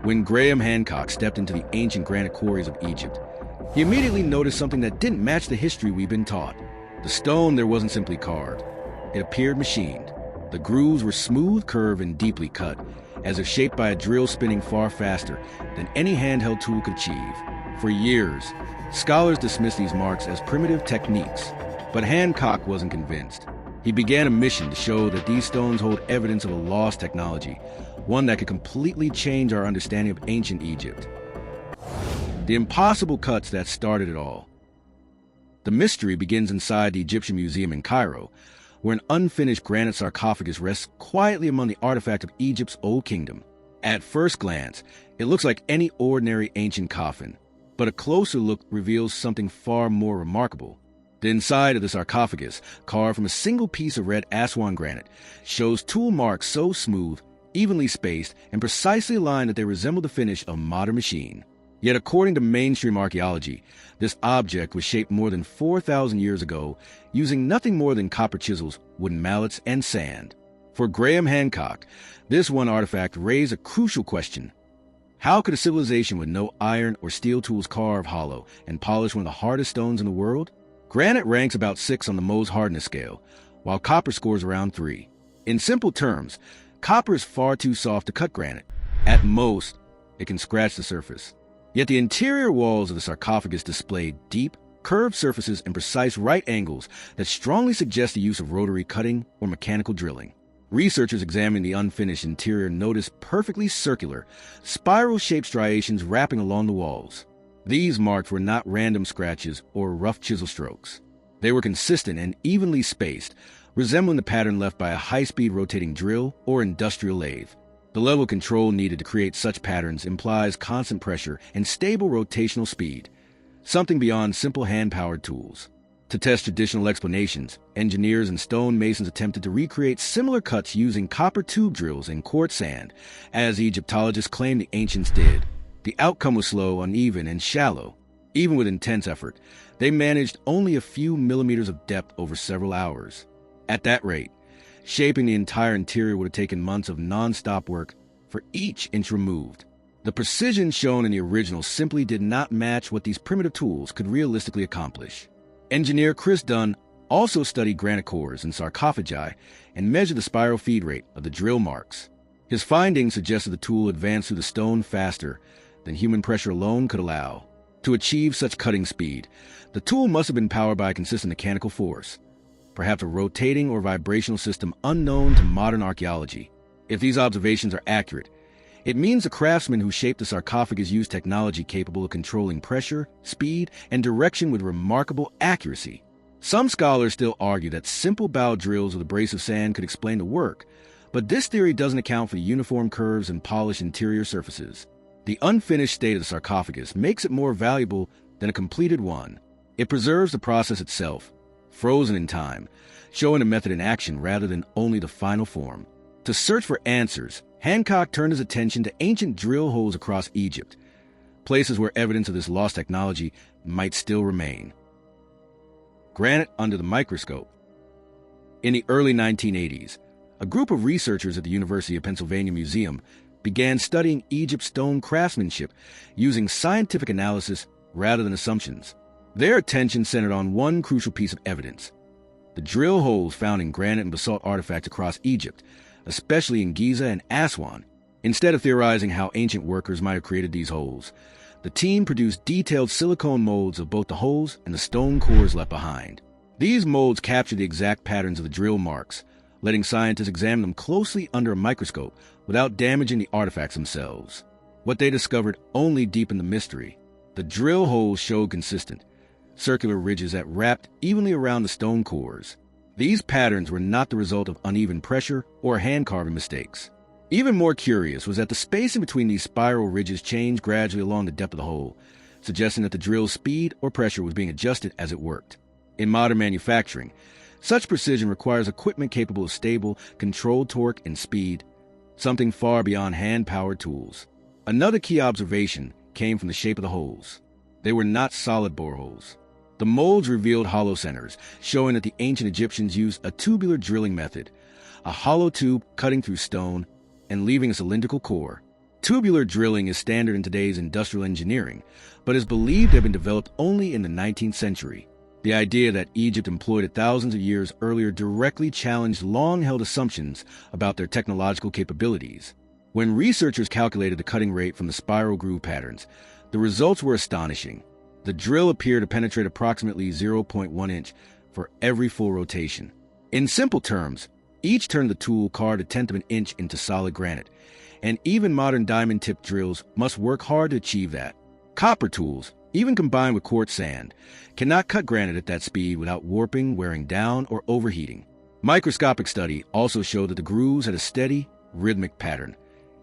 When Graham Hancock stepped into the ancient granite quarries of Egypt, he immediately noticed something that didn't match the history we've been taught. The stone there wasn't simply carved. It appeared machined. The grooves were smooth, curved, and deeply cut, as if shaped by a drill spinning far faster than any handheld tool could achieve. For years, scholars dismissed these marks as primitive techniques, but Hancock wasn't convinced. He began a mission to show that these stones hold evidence of a lost technology, one that could completely change our understanding of ancient Egypt. The impossible cuts that started it all. The mystery begins inside the Egyptian Museum in Cairo, where an unfinished granite sarcophagus rests quietly among the artifacts of Egypt's Old Kingdom. At first glance, it looks like any ordinary ancient coffin, but a closer look reveals something far more remarkable. The inside of the sarcophagus, carved from a single piece of red Aswan granite, shows tool marks so smooth, evenly spaced, and precisely aligned that they resemble the finish of a modern machine. Yet according to mainstream archaeology, this object was shaped more than 4,000 years ago using nothing more than copper chisels, wooden mallets, and sand. For Graham Hancock, this one artifact raised a crucial question. How could a civilization with no iron or steel tools carve hollow and polish one of the hardest stones in the world? Granite ranks about 6 on the Mohs hardness scale, while copper scores around 3. In simple terms, copper is far too soft to cut granite. At most, it can scratch the surface. Yet the interior walls of the sarcophagus displayed deep, curved surfaces and precise right angles that strongly suggest the use of rotary cutting or mechanical drilling. Researchers examining the unfinished interior noticed perfectly circular, spiral-shaped striations wrapping along the walls. These marks were not random scratches or rough chisel strokes. They were consistent and evenly spaced, resembling the pattern left by a high-speed rotating drill or industrial lathe. The level of control needed to create such patterns implies constant pressure and stable rotational speed, something beyond simple hand-powered tools. To test traditional explanations, engineers and stone masons attempted to recreate similar cuts using copper tube drills and quartz sand, as Egyptologists claim the ancients did. The outcome was slow, uneven, and shallow. Even with intense effort, they managed only a few millimeters of depth over several hours. At that rate, shaping the entire interior would have taken months of non-stop work for each inch removed. The precision shown in the original simply did not match what these primitive tools could realistically accomplish. Engineer Chris Dunn also studied granite cores and sarcophagi and measured the spiral feed rate of the drill marks. His findings suggested the tool advanced through the stone faster than human pressure alone could allow. To achieve such cutting speed, the tool must have been powered by a consistent mechanical force, perhaps a rotating or vibrational system unknown to modern archaeology. If these observations are accurate, it means the craftsmen who shaped the sarcophagus used technology capable of controlling pressure, speed, and direction with remarkable accuracy. Some scholars still argue that simple bow drills with a brace of sand could explain the work, but this theory doesn't account for the uniform curves and polished interior surfaces. The unfinished state of the sarcophagus makes it more valuable than a completed one. It preserves the process itself, frozen in time, showing a method in action rather than only the final form. To search for answers, Hancock turned his attention to ancient drill holes across Egypt, places where evidence of this lost technology might still remain. Granite under the microscope. In the early 1980s, a group of researchers at the University of Pennsylvania Museum began studying Egypt's stone craftsmanship using scientific analysis rather than assumptions. Their attention centered on one crucial piece of evidence: the drill holes found in granite and basalt artifacts across Egypt, especially in Giza and Aswan. Instead of theorizing how ancient workers might have created these holes, the team produced detailed silicone molds of both the holes and the stone cores left behind. These molds captured the exact patterns of the drill marks, letting scientists examine them closely under a microscope without damaging the artifacts themselves. What they discovered only deepened the mystery. The drill holes showed consistent, circular ridges that wrapped evenly around the stone cores. These patterns were not the result of uneven pressure or hand-carving mistakes. Even more curious was that the spacing between these spiral ridges changed gradually along the depth of the hole, suggesting that the drill's speed or pressure was being adjusted as it worked. In modern manufacturing, such precision requires equipment capable of stable, controlled torque and speed, something far beyond hand-powered tools. Another key observation came from the shape of the holes. They were not solid boreholes. The molds revealed hollow centers, showing that the ancient Egyptians used a tubular drilling method, a hollow tube cutting through stone and leaving a cylindrical core. Tubular drilling is standard in today's industrial engineering, but is believed to have been developed only in the 19th century. The idea that Egypt employed it thousands of years earlier directly challenged long-held assumptions about their technological capabilities. When researchers calculated the cutting rate from the spiral groove patterns, the results were astonishing. The drill appeared to penetrate approximately 0.1 inch for every full rotation. In simple terms, each turn of the tool carved a tenth of an inch into solid granite, and even modern diamond-tipped drills must work hard to achieve that. Copper tools, even combined with quartz sand, cannot cut granite at that speed without warping, wearing down, or overheating. Microscopic study also showed that the grooves had a steady, rhythmic pattern,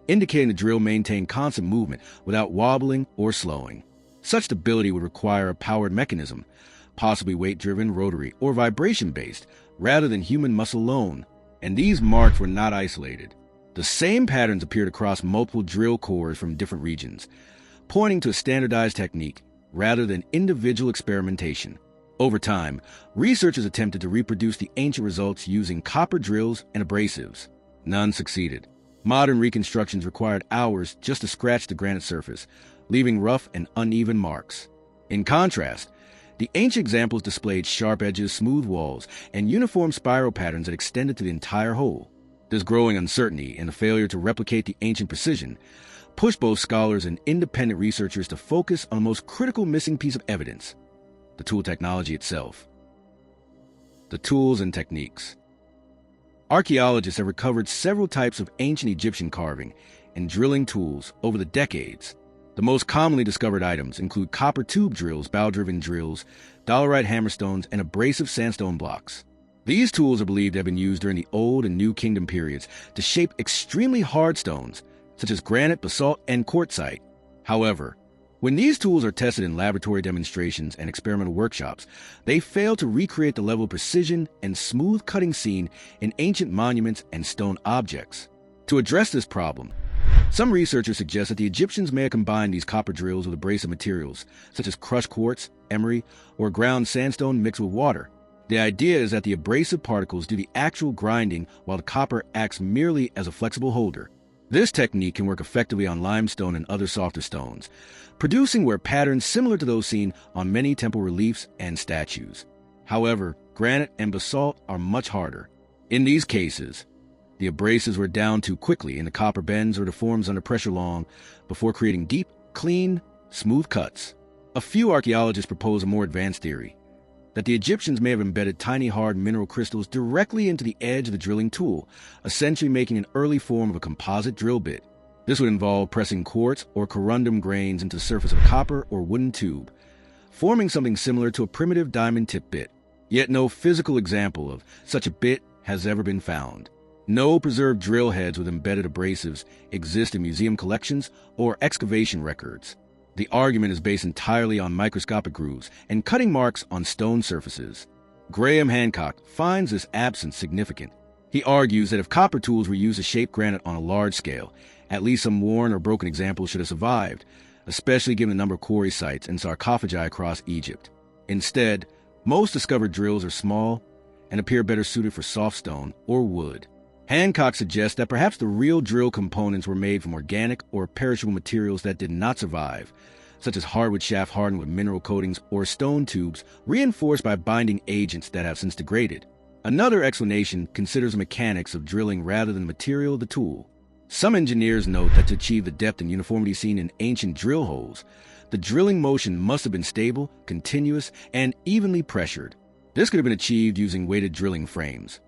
indicating the drill maintained constant movement without wobbling or slowing. Such stability would require a powered mechanism, possibly weight-driven, rotary, or vibration-based, rather than human muscle alone. And these marks were not isolated. The same patterns appeared across multiple drill cores from different regions, pointing to a standardized technique rather than individual experimentation. Over time, researchers attempted to reproduce the ancient results using copper drills and abrasives. None succeeded. Modern reconstructions required hours just to scratch the granite surface, leaving rough and uneven marks. In contrast, the ancient examples displayed sharp edges, smooth walls, and uniform spiral patterns that extended to the entire hole. This growing uncertainty and the failure to replicate the ancient precision pushed both scholars and independent researchers to focus on the most critical missing piece of evidence: the tool technology itself. The tools and techniques. Archaeologists have recovered several types of ancient Egyptian carving and drilling tools over the decades. The most commonly discovered items include copper tube drills, bow-driven drills, dolerite hammerstones, and abrasive sandstone blocks. These tools are believed to have been used during the Old and New Kingdom periods to shape extremely hard stones, such as granite, basalt, and quartzite. However, when these tools are tested in laboratory demonstrations and experimental workshops, they fail to recreate the level of precision and smooth cutting seen in ancient monuments and stone objects. To address this problem, some researchers suggest that the Egyptians may have combined these copper drills with abrasive materials, such as crushed quartz, emery, or ground sandstone mixed with water. The idea is that the abrasive particles do the actual grinding while the copper acts merely as a flexible holder. This technique can work effectively on limestone and other softer stones, producing wear patterns similar to those seen on many temple reliefs and statues. However, granite and basalt are much harder. In these cases, the abrasives were down too quickly and the copper bends or deforms under pressure long before creating deep, clean, smooth cuts. A few archaeologists propose a more advanced theory, that the Egyptians may have embedded tiny hard mineral crystals directly into the edge of the drilling tool, essentially making an early form of a composite drill bit. This would involve pressing quartz or corundum grains into the surface of a copper or wooden tube, forming something similar to a primitive diamond-tip bit. Yet no physical example of such a bit has ever been found. No preserved drill heads with embedded abrasives exist in museum collections or excavation records. The argument is based entirely on microscopic grooves and cutting marks on stone surfaces. Graham Hancock finds this absence significant. He argues that if copper tools were used to shape granite on a large scale, at least some worn or broken examples should have survived, especially given the number of quarry sites and sarcophagi across Egypt. Instead, most discovered drills are small and appear better suited for soft stone or wood. Hancock suggests that perhaps the real drill components were made from organic or perishable materials that did not survive, such as hardwood shaft hardened with mineral coatings or stone tubes reinforced by binding agents that have since degraded. Another explanation considers the mechanics of drilling rather than the material of the tool. Some engineers note that to achieve the depth and uniformity seen in ancient drill holes, the drilling motion must have been stable, continuous, and evenly pressured. This could have been achieved using weighted drilling frames,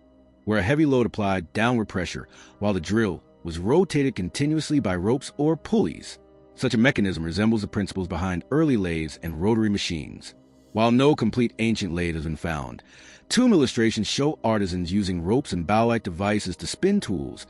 where a heavy load applied downward pressure while the drill was rotated continuously by ropes or pulleys. Such a mechanism resembles the principles behind early lathes and rotary machines. While no complete ancient lathe has been found, tomb illustrations show artisans using ropes and bow-like devices to spin tools,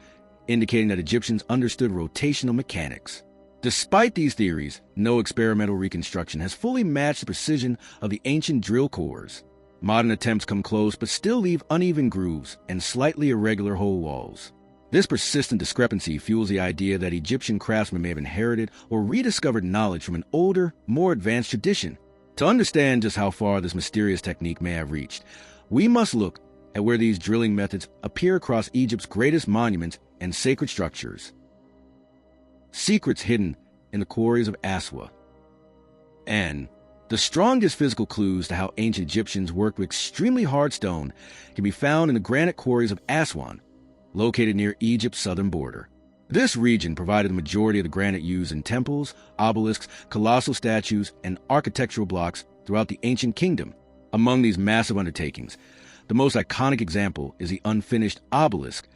indicating that Egyptians understood rotational mechanics. Despite these theories, no experimental reconstruction has fully matched the precision of the ancient drill cores. Modern attempts come close but still leave uneven grooves and slightly irregular hole walls. This persistent discrepancy fuels the idea that Egyptian craftsmen may have inherited or rediscovered knowledge from an older, more advanced tradition. To understand just how far this mysterious technique may have reached, we must look at where these drilling methods appear across Egypt's greatest monuments and sacred structures. secrets hidden in the quarries of Aswan. And the strongest physical clues to how ancient Egyptians worked with extremely hard stone can be found in the granite quarries of Aswan, located near Egypt's southern border. This region provided the majority of the granite used in temples, obelisks, colossal statues, and architectural blocks throughout the ancient kingdom. Among these massive undertakings, the most iconic example is the unfinished obelisk,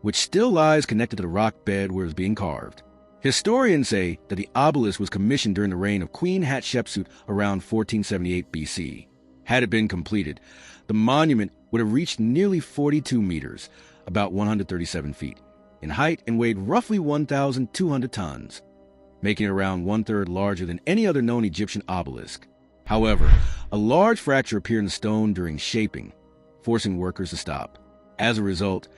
which still lies connected to the rock bed where it was being carved. Historians say that the obelisk was commissioned during the reign of Queen Hatshepsut around 1478 BC. Had it been completed, the monument would have reached nearly 42 meters, about 137 feet, in height and weighed roughly 1,200 tons, making it around one-third larger than any other known Egyptian obelisk. However, a large fracture appeared in the stone during shaping, forcing workers to stop. As a result,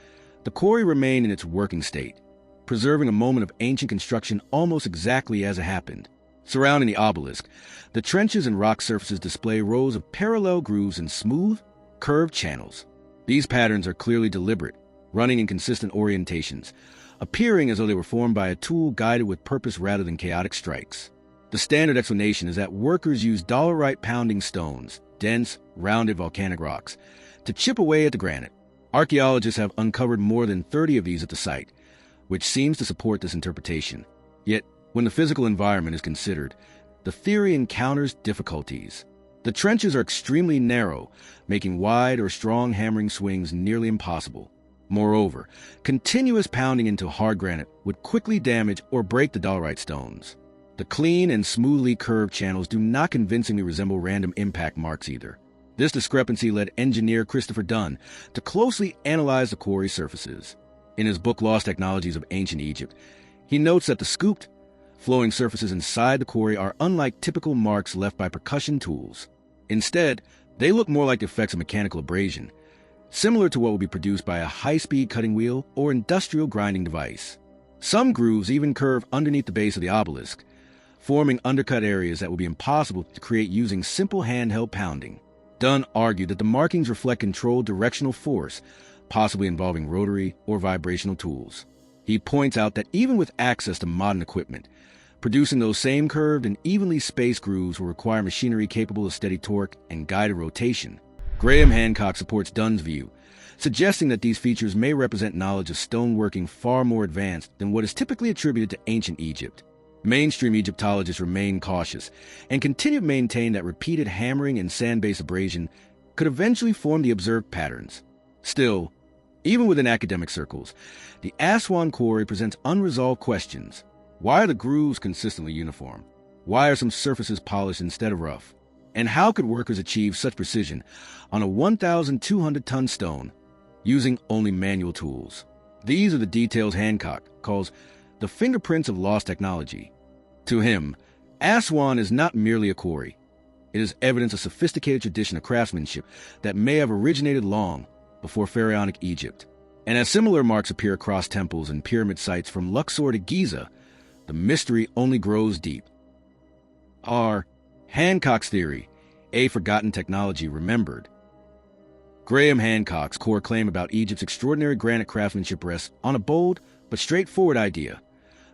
the quarry remained in its working state, preserving a moment of ancient construction almost exactly as it happened. Surrounding the obelisk, the trenches and rock surfaces display rows of parallel grooves and smooth, curved channels. These patterns are clearly deliberate, running in consistent orientations, appearing as though they were formed by a tool guided with purpose rather than chaotic strikes. The standard explanation is that workers used dolerite pounding stones, dense, rounded volcanic rocks, to chip away at the granite. Archaeologists have uncovered more than 30 of these at the site, which seems to support this interpretation. Yet, when the physical environment is considered, the theory encounters difficulties. The trenches are extremely narrow, making wide or strong hammering swings nearly impossible. Moreover, continuous pounding into hard granite would quickly damage or break the dolerite stones. The clean and smoothly curved channels do not convincingly resemble random impact marks either. This discrepancy led engineer Christopher Dunn to closely analyze the quarry surfaces. In his book Lost Technologies of Ancient Egypt, he notes that the scooped, flowing surfaces inside the quarry are unlike typical marks left by percussion tools. Instead, they look more like the effects of mechanical abrasion, similar to what would be produced by a high-speed cutting wheel or industrial grinding device. Some grooves even curve underneath the base of the obelisk, forming undercut areas that would be impossible to create using simple handheld pounding. Dunn argued that the markings reflect controlled directional force, possibly involving rotary or vibrational tools. He points out that even with access to modern equipment, producing those same curved and evenly spaced grooves will require machinery capable of steady torque and guided rotation. Graham Hancock supports Dunn's view, suggesting that these features may represent knowledge of stoneworking far more advanced than what is typically attributed to ancient Egypt. Mainstream Egyptologists remain cautious and continue to maintain that repeated hammering and sand-based abrasion could eventually form the observed patterns. Still, even within academic circles, the Aswan quarry presents unresolved questions. Why are the grooves consistently uniform? Why are some surfaces polished instead of rough? And how could workers achieve such precision on a 1,200-ton stone using only manual tools? These are the details Hancock calls the fingerprints of lost technology. To him, Aswan is not merely a quarry. It is evidence of sophisticated tradition of craftsmanship that may have originated long before pharaonic Egypt. And as similar marks appear across temples and pyramid sites from Luxor to Giza, the mystery only grows deep. R. Hancock's theory, a forgotten technology remembered. Graham Hancock's core claim about Egypt's extraordinary granite craftsmanship rests on a bold but straightforward idea.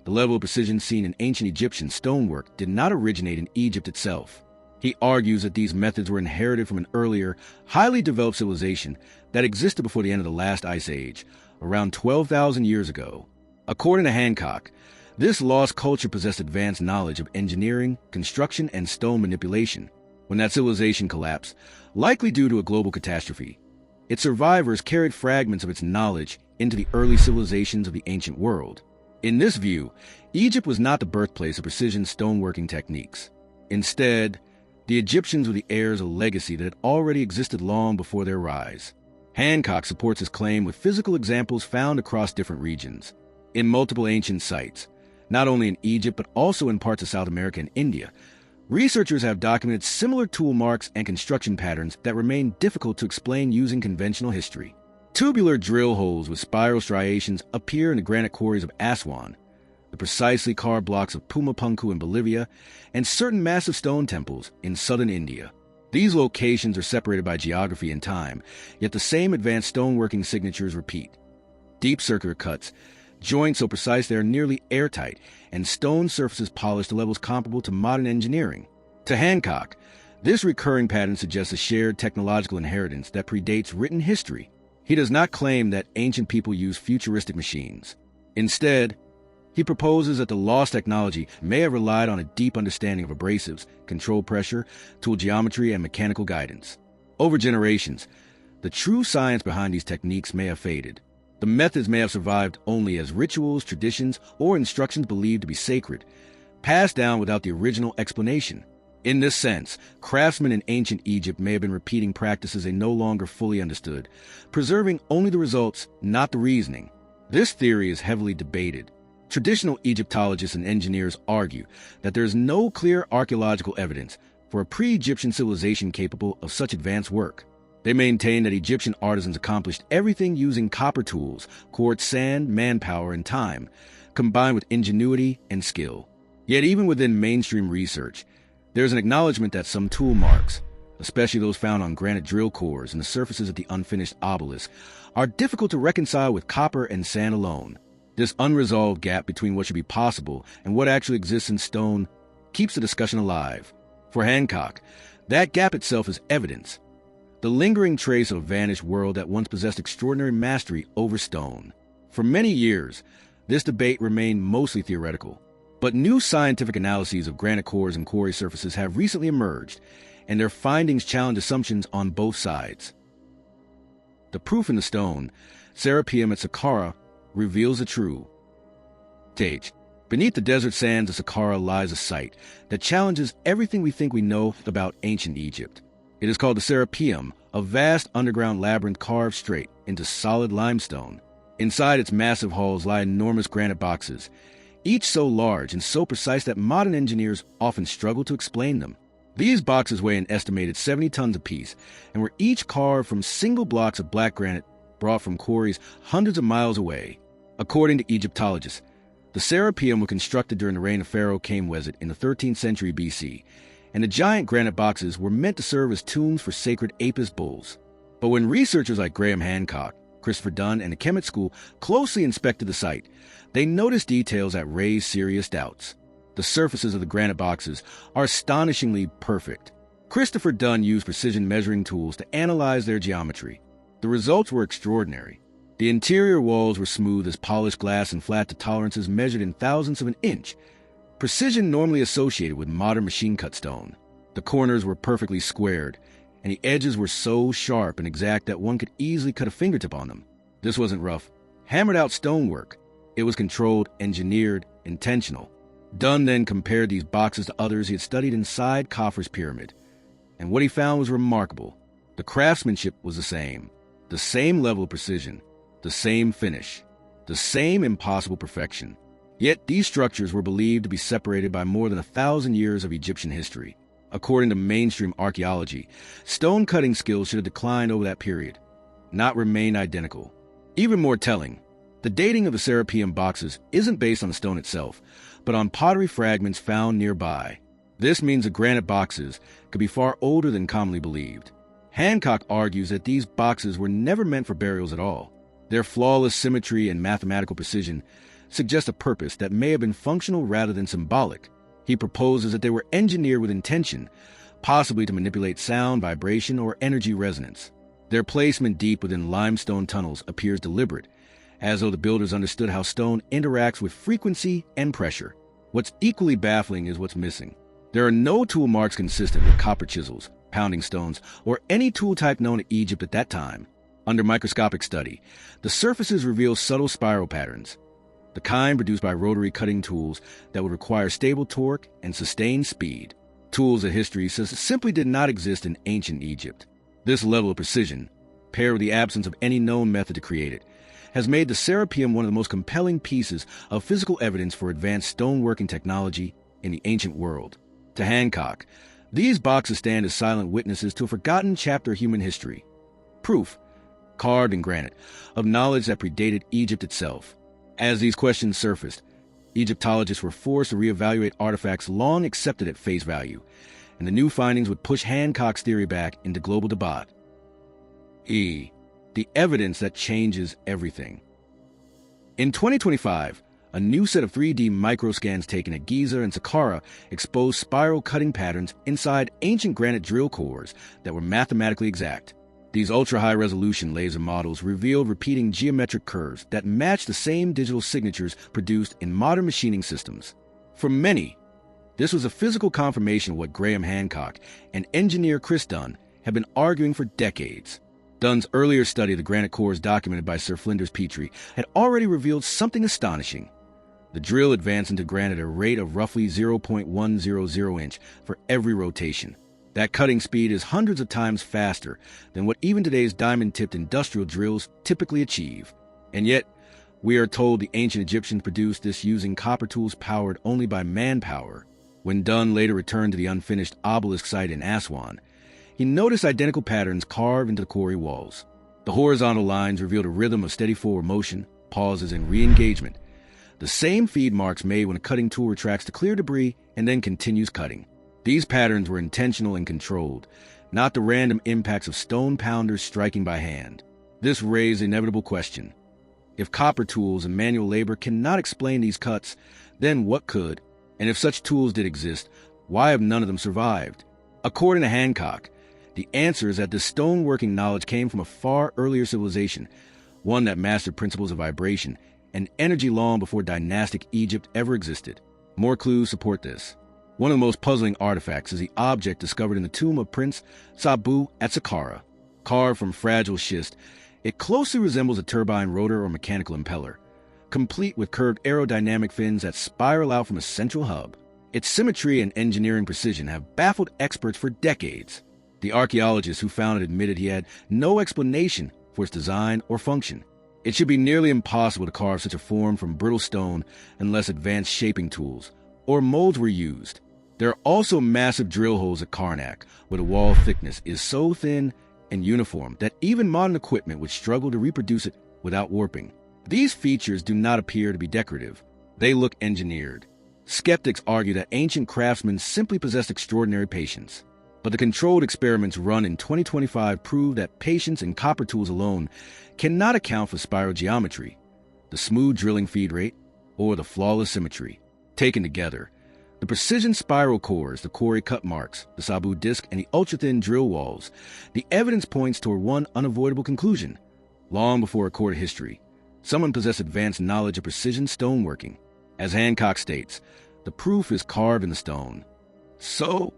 The level of precision seen in ancient Egyptian stonework did not originate in Egypt itself. He argues that these methods were inherited from an earlier, highly developed civilization that existed before the end of the last ice age, around 12,000 years ago. According to Hancock, this lost culture possessed advanced knowledge of engineering, construction, and stone manipulation. When that civilization collapsed, likely due to a global catastrophe, its survivors carried fragments of its knowledge into the early civilizations of the ancient world. In this view, Egypt was not the birthplace of precision stoneworking techniques. Instead, the Egyptians were the heirs of a legacy that had already existed long before their rise. Hancock supports his claim with physical examples found across different regions. In multiple ancient sites, not only in Egypt but also in parts of South America and India, researchers have documented similar tool marks and construction patterns that remain difficult to explain using conventional history. Tubular drill holes with spiral striations appear in the granite quarries of Aswan, the precisely carved blocks of Pumapunku in Bolivia, and certain massive stone temples in southern India. These locations are separated by geography and time, yet the same advanced stoneworking signatures repeat. Deep circular cuts, joints so precise they are nearly airtight, and stone surfaces polished to levels comparable to modern engineering. To Hancock, this recurring pattern suggests a shared technological inheritance that predates written history. He does not claim that ancient people used futuristic machines. Instead, he proposes that the lost technology may have relied on a deep understanding of abrasives, control pressure, tool geometry, and mechanical guidance. Over generations, the true science behind these techniques may have faded. The methods may have survived only as rituals, traditions, or instructions believed to be sacred, passed down without the original explanation. In this sense, craftsmen in ancient Egypt may have been repeating practices they no longer fully understood, preserving only the results, not the reasoning. This theory is heavily debated. Traditional Egyptologists and engineers argue that there is no clear archaeological evidence for a pre-Egyptian civilization capable of such advanced work. They maintain that Egyptian artisans accomplished everything using copper tools, quartz sand, manpower, and time, combined with ingenuity and skill. Yet even within mainstream research, there is an acknowledgement that some tool marks, especially those found on granite drill cores and the surfaces of the unfinished obelisk, are difficult to reconcile with copper and sand alone. This unresolved gap between what should be possible and what actually exists in stone keeps the discussion alive. For Hancock, that gap itself is evidence, the lingering trace of a vanished world that once possessed extraordinary mastery over stone. For many years, this debate remained mostly theoretical. But new scientific analyses of granite cores and quarry surfaces have recently emerged, and their findings challenge assumptions on both sides. The proof in the stone, Serapeum at Saqqara, reveals the true stage. Beneath the desert sands of Saqqara lies a site that challenges everything we think we know about ancient Egypt. It is called the Serapeum, a vast underground labyrinth carved straight into solid limestone. Inside its massive halls lie enormous granite boxes, each so large and so precise that modern engineers often struggle to explain them. These boxes weigh an estimated 70 tons apiece and were each carved from single blocks of black granite brought from quarries hundreds of miles away. According to Egyptologists, the Serapeum were constructed during the reign of Pharaoh Kamwezet in the 13th century BC, and the giant granite boxes were meant to serve as tombs for sacred Apis bulls. But when researchers like Graham Hancock, Christopher Dunn, and the Kemet School closely inspected the site, they noticed details that raised serious doubts. The surfaces of the granite boxes are astonishingly perfect. Christopher Dunn used precision measuring tools to analyze their geometry. The results were extraordinary. The interior walls were smooth as polished glass and flat to tolerances measured in thousandths of an inch, precision normally associated with modern machine-cut stone. The corners were perfectly squared, and the edges were so sharp and exact that one could easily cut a fingertip on them. This wasn't rough, hammered-out stonework. It was controlled, engineered, intentional. Dunn then compared these boxes to others he had studied inside Khafre's pyramid, and what he found was remarkable. The craftsmanship was the same level of precision, the same finish, the same impossible perfection. Yet these structures were believed to be separated by more than 1,000 years of Egyptian history. According to mainstream archaeology, stone cutting skills should have declined over that period, not remained identical. Even more telling, the dating of the Serapeum boxes isn't based on the stone itself, but on pottery fragments found nearby. This means the granite boxes could be far older than commonly believed. Hancock argues that these boxes were never meant for burials at all. Their flawless symmetry and mathematical precision suggest a purpose that may have been functional rather than symbolic. He proposes that they were engineered with intention, possibly to manipulate sound, vibration, or energy resonance. Their placement deep within limestone tunnels appears deliberate, as though the builders understood how stone interacts with frequency and pressure. What's equally baffling is what's missing. There are no tool marks consistent with copper chisels, pounding stones, or any tool type known to Egypt at that time. Under microscopic study, the surfaces reveal subtle spiral patterns, the kind produced by rotary cutting tools that would require stable torque and sustained speed. Tools that history says simply did not exist in ancient Egypt. This level of precision, paired with the absence of any known method to create it, has made the Serapeum one of the most compelling pieces of physical evidence for advanced stoneworking technology in the ancient world. To Hancock, these boxes stand as silent witnesses to a forgotten chapter of human history. Proof, carved in granite, of knowledge that predated Egypt itself. As these questions surfaced, Egyptologists were forced to reevaluate artifacts long accepted at face value, and the new findings would push Hancock's theory back into global debate. The evidence that changes everything. In 2025, a new set of 3D microscans taken at Giza and Saqqara exposed spiral cutting patterns inside ancient granite drill cores that were mathematically exact. These ultra-high-resolution laser models revealed repeating geometric curves that matched the same digital signatures produced in modern machining systems. For many, this was a physical confirmation of what Graham Hancock and engineer Chris Dunn had been arguing for decades. Dunn's earlier study of the granite cores documented by Sir Flinders Petrie had already revealed something astonishing. The drill advanced into granite at a rate of roughly 0.100 inch for every rotation. That cutting speed is hundreds of times faster than what even today's diamond-tipped industrial drills typically achieve. And yet, we are told the ancient Egyptians produced this using copper tools powered only by manpower. When Dunn later returned to the unfinished obelisk site in Aswan, he noticed identical patterns carved into the quarry walls. The horizontal lines revealed a rhythm of steady forward motion, pauses, and re-engagement. The same feed marks made when a cutting tool retracts to clear debris and then continues cutting. These patterns were intentional and controlled, not the random impacts of stone pounders striking by hand. This raised the inevitable question. If copper tools and manual labor cannot explain these cuts, then what could? And if such tools did exist, why have none of them survived? According to Hancock, the answer is that this stoneworking knowledge came from a far earlier civilization, one that mastered principles of vibration and energy long before dynastic Egypt ever existed. More clues support this. One of the most puzzling artifacts is the object discovered in the tomb of Prince Sabu at Saqqara. Carved from fragile schist, it closely resembles a turbine rotor or mechanical impeller, complete with curved aerodynamic fins that spiral out from a central hub. Its symmetry and engineering precision have baffled experts for decades. The archaeologist who found it admitted he had no explanation for its design or function. It should be nearly impossible to carve such a form from brittle stone unless advanced shaping tools or molds were used. There are also massive drill holes at Karnak, where the wall thickness is so thin and uniform that even modern equipment would struggle to reproduce it without warping. These features do not appear to be decorative. They look engineered. Skeptics argue that ancient craftsmen simply possessed extraordinary patience. But the controlled experiments run in 2025 prove that patience and copper tools alone cannot account for spiral geometry, the smooth drilling feed rate, or the flawless symmetry. Taken together, the precision spiral cores, the quarry cut marks, the Sabu disc, and the ultra-thin drill walls, the evidence points toward one unavoidable conclusion. Long before recorded history, someone possessed advanced knowledge of precision stoneworking. As Hancock states, the proof is carved in the stone. So,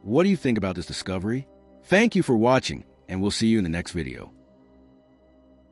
what do you think about this discovery? Thank you for watching, and we'll see you in the next video.